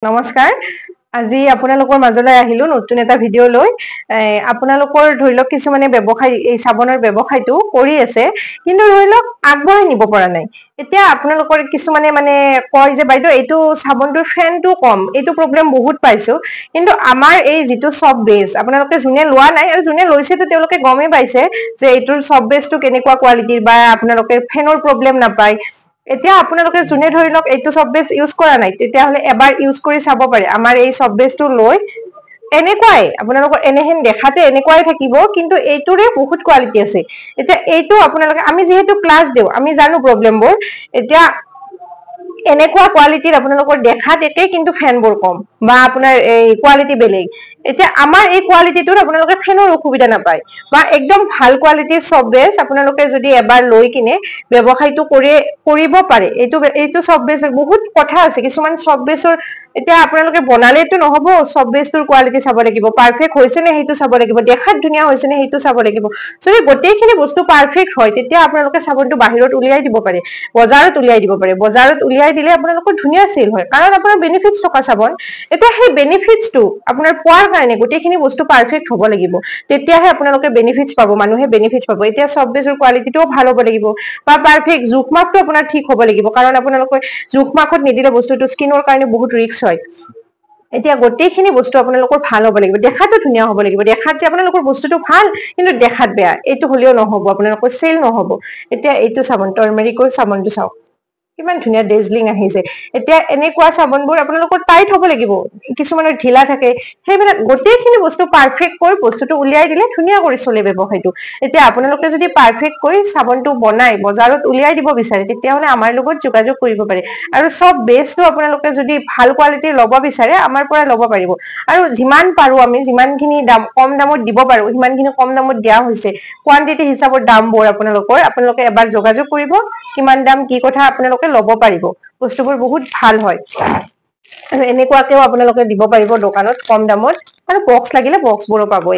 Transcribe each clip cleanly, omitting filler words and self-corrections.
নমস্কাৰ আজি আপোনালোকৰ মাজলৈ আহিলো নতুন এটা ভিডিঅ' লৈ আপোনালোকৰ ধৰি লওক কিছুমানে ব্যৱসায় এই সাবনৰ ব্যৱসায়টো কৰি আছে কিন্তু ধৰি লওক আগবঢ়াই নিব পৰা নাই এতিয়া আপোনালোকৰ কিছুমানে মানে কয় যে বাইদেউ এইটো সাবনটোৰ ফেনটো কম এইটো প্ৰব্লেম বহুত পাইছো কিন্তু আমাৰ এই যিটো সব বেস আপোনালোকে যোনে লোৱা নাই আৰু যোনে লৈছে তো তেওঁলোকে গমেই পাইছে যে এইটোৰ সব বেসটো কেনেকুৱা কোৱালিটিৰ বা আপোনালোকে ফেনৰ প্ৰব্লেম নাপায় এতিয়া আপোনালোকে যোনে ধৰি লওক এইটো সব বেস ইউজ কৰা নাই তেতিয়াহলে এবাৰ ইউজ কৰি চাব পাৰে আমাৰ এই সব বেসটো লৈ এনেকুৱাই আপোনালোকৰ এনেহেন দেখাতে এনেকুৱাই থাকিব কিন্তু এইটোৰে বহুত কোৱালিটি আছে এতিয়া এইটো আপোনালোকে আমি যেহেতু ক্লাছ দিও আমি জানো প্ৰব্লেমবোৰ এতিয়া এনেকুৱা কোৱালিটিৰ আপোনালোকৰ দেখাত একে কিন্তু ফেনবোৰ কম বা আপোনাৰ এই কোৱালিটি বেলেগ এতিয়া আমাৰ এই কোৱালিটিটোৰ আপোনালোকে ফেনৰ অসুবিধা নাপায় বা একদম ভাল কোৱালিটিৰ সব বেস আপোনালোকে যদি এবাৰ লৈ কিনে ব্যৱসায়টো কৰিব পাৰে এইটো সব বেস বহুত কথা আছে কিছুমান সব বেসৰ এতিয়া আপোনালোকে বনালেতো নহব সব বেসটোৰ কোৱালিটি চাব লাগিব পাৰফেক্ট হৈছে নে সেইটো চাব লাগিব দেখাত ধুনীয়া হৈছে নে সেইটো চাব লাগিব যদি গোটেইখিনি বস্তু পাৰফেক্ট হয় তেতিয়া আপোনালোকে সাবনটো বাহিৰত উলিয়াই দিব পাৰে বজাৰত উলিয়াই দিব পাৰে বজাৰত উলিয়াই দিলে আপোনালোকৰ ধুনীয়া সেল হয় কাৰণ আপোনাৰ বেনিফিটছ থকা সাবন এতিয়া সেই বেনিফিটছটো আপোনাৰ পোৱাৰ কাৰণে গোটেইখিনি বস্তু পাৰফেক্ট হ'ব লাগিব তেতিয়াহে আপোনালোকে বেনিফিটছ পাব মানুহে বেনিফিটছ পাব এতিয়া সব বেসৰ কোৱালিটিটোও ভাল হ'ব লাগিব বা পাৰফেক্ট জোখমাখটো আপোনাৰ ঠিক হ'ব লাগিব কাৰণ আপোনালোকে জোখমাখত নিদিলে বস্তুটো স্কিনৰ কাৰণে বহুত ৰিস্ক হয় এতিয়া গোটেইখিনি বস্তু আপোনালোকৰ ভাল হ'ব লাগিব দেখাটো ধুনীয়া হ'ব লাগিব দেখাত যে আপোনালোকৰ বস্তুটো ভাল কিন্তু দেখাত বেয়া এইটো হলেও নহব আপোনালোকৰ সেল নহব এতিয়া এইটো সাবন টাৰ্মেৰিকৰ সাবনটো চাওক কিমান ধুনীয়া ডেজলিং আহিছে এতিয়া এনেকুৱা সাবনবোৰ আপোনালোকৰ টাইট হ'ব লাগিব কিছুমানৰ ঢিলা থাকে সেইবিলাক গোটেইখিনি বস্তু পাৰফেক্ট কৈ বস্তুটো উলিয়াই দিলে ধুনীয়া কৰি চলে ব্যৱসায়টো এতিয়া আপোনালোকে যদি পাৰফেক্ট কৈ সাবনটো বনাই বজাৰত উলিয়াই দিব বিচাৰে তেতিয়াহলে আমাৰ লগত যোগাযোগ কৰিব পাৰে আৰু সব বেসটো আপোনালোকে যদি ভাল কোৱালিটিৰ ল'ব বিচাৰে আমাৰ পৰা ল'ব পাৰিব আৰু যিমান পাৰো আমি যিমানখিনি দাম কম দামত দিব পাৰো সিমানখিনি কম দামত দিয়া হৈছে কোৱান্টিটি হিচাপত দামবোৰ আপোনালোকে এবাৰ যোগাযোগ কৰিব কিমান দাম কি কথা আপোনালোকে ল'ব পাৰিব বস্তুবোৰ বহুত ভাল হয় আৰু এনেকুৱাকেও আপোনালোকে দিব পাৰিব দোকানত কম দামত আৰু বক্স লাগিলে বক্সবোৰো পাব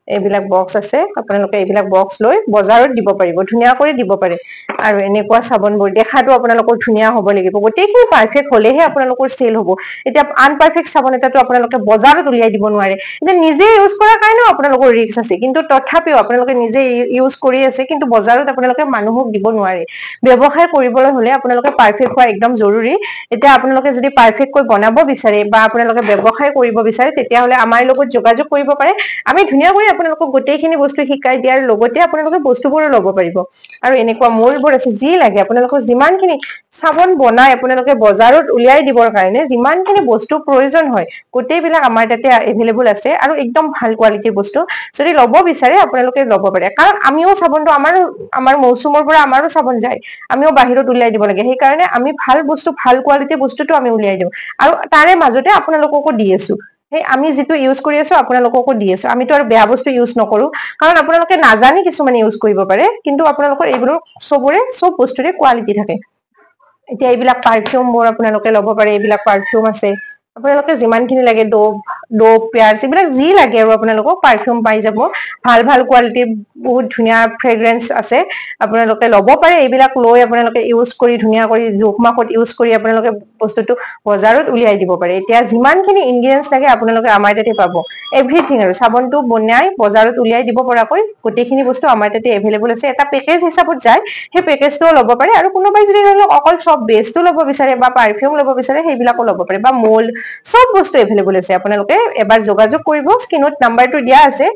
এইবিলাক বক্স আছে আপোনালোকে এইবিলাক বক্স লৈ বজাৰত দিব পাৰিব ধুনীয়া কৰি দিব পাৰে আৰু এনেকুৱা সাবনবোৰ দেখাটো আপোনালোকৰ ধুনীয়া হ'ব লাগিব গোটেইখিনি পাৰফেক্ট হলেহে আপোনালোকৰ সেল হ'ব এতিয়া আনপাৰফেক্ট সাবন এটাটো আপোনালোকে বজাৰত উলিয়াই দিব নোৱাৰে এতিয়া নিজে ইউজ কৰাৰ কাৰণেও আপোনালোকৰ ৰিস্ক আছে কিন্তু তথাপিও আপোনালোকে নিজে ইউজ কৰি আছে কিন্তু বজাৰত আপোনালোকে মানুহক দিব নোৱাৰে ব্যৱসায় কৰিবলৈ হলে আপোনালোকে পাৰফেক্ট হোৱা একদম জৰুৰী এতিয়া আপোনালোকে যদি পাৰফেক্ট কৈ বনাব বিচাৰে বা আপোনালোকে ব্যৱসায় কৰিব বিচাৰে তেতিয়াহলে আমাৰ লগত যোগাযোগ কৰিব পাৰে আমি ধুনীয়াকৈ আপোনালোকক গোটেইখিনি বস্তু শিকাই দিয়াৰ লগতে আপোনালোকে বস্তুবোৰো ল'ব পাৰিব আৰু এনেকুৱা মূলবোৰ আছে যি লাগে আপোনালোকৰ যিমানখিনি সাবন বনাই আপোনালোকে বজাৰত উলিয়াই দিবৰ কাৰণে যিমানখিনি বস্তু প্ৰয়োজন হয় গোটেইবিলাক আমাৰ তাতে এভেইলেবল আছে আৰু একদম ভাল কোৱালিটিৰ বস্তু যদি ল'ব বিচাৰে আপোনালোকে ল'ব পাৰে কাৰণ আমিও সাবনটো আমাৰ মৌচুমৰ পৰা আমাৰো সাবন যায় আমিও বাহিৰত উলিয়াই দিব লাগে সেইকাৰণে আমি ভাল বস্তু ভাল কোৱালিটিৰ বস্তুটো আমি উলিয়াই দিওঁ আৰু তাৰে মাজতে আপোনালোককো দি আছো সেই আমি যিটো ইউজ কৰি আছো আপোনালোককো দি আছো আমিতো আৰু বেয়া বস্তু ইউজ নকৰো কাৰণ আপোনালোকে নাজানি কিছুমানে ইউজ কৰিব পাৰে কিন্তু আপোনালোকৰ এইবোৰৰ সব বস্তুৰে কোৱালিটি থাকে এতিয়া এইবিলাক পাৰফিউমবোৰ আপোনালোকে ল'ব পাৰে এইবিলাক পাৰফিউম আছে আপোনালোকে যিমানখিনি লাগে ডোভ পিয়াৰ্চ এইবিলাক যি লাগে আৰু আপোনালোকক পাৰফিউম পাই যাব ভাল কোৱালিটিৰ বহুত ধুনীয়া ফ্ৰেগ্ৰেন্স আছে আপোনালোকে ল'ব পাৰে এইবিলাক লৈ আপোনালোকে ইউজ কৰি ধুনীয়া কৰি জোখমাখত ইউজ কৰি আপোনালোকে বস্তুটো বজাৰত উলিয়াই দিব পাৰে এতিয়া যিমানখিনি ইনগ্ৰেডিয়েন্টছ লাগে আপোনালোকে আমাৰ তাতে পাব এভৰিথিং আৰু সাবনটো বনাই বজাৰত উলিয়াই দিব পৰাকৈ গোটেইখিনি বস্তু আমাৰ তাতে এভেইলেবল আছে এটা পেকেজ হিচাপত যায় সেই পেকেজটোও ল'ব পাৰে আৰু কোনোবাই যদি ধৰি লওক অকল সব বেসটো ল'ব বিচাৰে বা পাৰফিউম ল'ব বিচাৰে সেইবিলাকো ল'ব পাৰে বা মোল্ড সব বস্তু এভেইলেবল আছে আপোনালোকে এবাৰ যোগাযোগ কৰিব স্ক্ৰীনত নাম্বাৰটো দিয়া আছে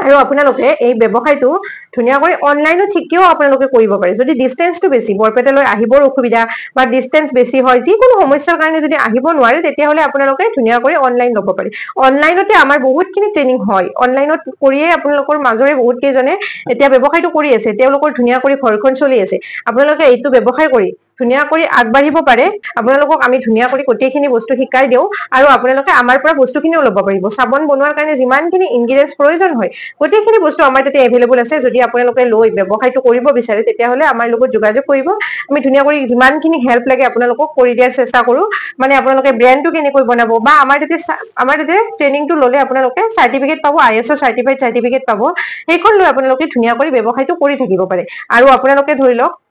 আৰু আপোনালোকে এই ব্যৱসায়টো ধুনীয়াকৈ অনলাইনো ঠিকেও আপোনালোকে কৰিব পাৰে যদি ডিষ্টেন্সটো বেছি বৰপেটালৈ আহিবৰ অসুবিধা বা ডিষ্টেন্স বেছি হয় যিকোনো সমস্যাৰ কাৰণে যদি আহিব নোৱাৰে তেতিয়াহলে আপোনালোকে ধুনীয়াকৈ অনলাইন ল'ব পাৰে অনলাইনতে আমাৰ বহুতখিনি ট্ৰেইনিং হয় অনলাইনত কৰিয়ে আপোনালোকৰ মাজৰে বহুত কেইজনে এতিয়া ব্যৱসায়টো কৰি আছে তেওঁলোকৰ ধুনীয়া কৰি ঘৰখন চলি আছে আপোনালোকে এইটো ব্যৱসায় কৰি ধুনীয়া কৰি আগবাঢ়িব পাৰে আপোনালোকক আমি ধুনীয়া কৰি গোটেইখিনি বস্তু শিকাই দিওঁ আৰু আপোনালোকে আমাৰ পৰা বস্তুখিনিও ল'ব পাৰিব সাবন বনোৱাৰ কাৰণে যিমানখিনি ইনগ্ৰেডিয়েন্টছ প্ৰয়োজন হয় গোটেইখিনি বস্তু আমাৰ তাতে এভেইলেবল আছে যদি আপোনালোকে লৈ ব্যৱসায়টো কৰিব বিচাৰে তেতিয়াহলে আমাৰ লগত যোগাযোগ কৰিব আমি ধুনীয়া কৰি যিমানখিনি হেল্প লাগে আপোনালোকক কৰি দিয়াৰ চেষ্টা কৰো মানে আপোনালোকে ব্ৰেণ্ডটো কেনেকৈ বনাব বা আমাৰ তাতে ট্ৰেইনিংটো ল'লে আপোনালোকে চাৰ্টিফিকেট পাব ISO চাৰ্টিফাইড চাৰ্টিফিকেট পাব সেইখন লৈ আপোনালোকে ধুনীয়া কৰি ব্যৱসায়টো কৰি থাকিব পাৰে আৰু আপোনালোকে ধৰি লওক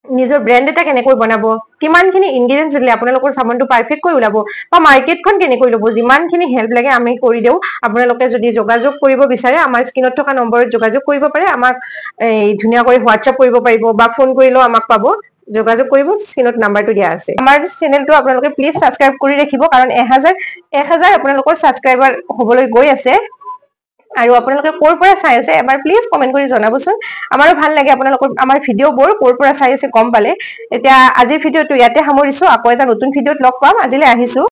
নিজৰ ব্ৰেণ্ড এটা কেনেকৈ বনাব, কিমানখিনি ইনগ্ৰিডিয়েণ্টছ দিলে আপোনালোকৰ চাবোনটো পাৰফেক্টকৈ ওলাব, বা মাৰ্কেটখন কেনেকৈ ল'ব, যিমানখিনি হেল্প লাগে আমি কৰি দিওঁ। আপোনালোকে যদি যোগাযোগ কৰিব বিচাৰে আমাৰ স্ক্ৰীনত থকা নম্বৰত যোগাযোগ কৰিব পাৰে, আমাক ধুনীয়াকৈ হোৱাটছআপ কৰিব পাৰিব বা ফোন কৰিলেও আমাক পাব, যোগাযোগ কৰিব, স্ক্ৰীনত নাম্বাৰটো দিয়া আছে। আমাৰ চেনেলটো আপোনালোকে প্লিজ ছাবস্ক্ৰাইব কৰি ৰাখিব, কাৰণ 1000 আপোনালোকৰ ছাবস্ক্ৰাইবাৰ হ'বলৈ গৈ আছে। আৰু আপোনালোকে ক'ৰ পৰা চাই আছে এবাৰ প্লিজ কমেণ্ট কৰি জনাবচোন। আমাৰো ভাল লাগে আপোনালোকৰ আমাৰ ভিডিঅ'বোৰ ক'ৰ পৰা চাই আছে গম পালে। এতিয়া আজিৰ ভিডিঅ'টো ইয়াতে সামৰিছো, আকৌ এটা নতুন ভিডিঅ'ত লগ পাম। আজিলৈ আহিছো।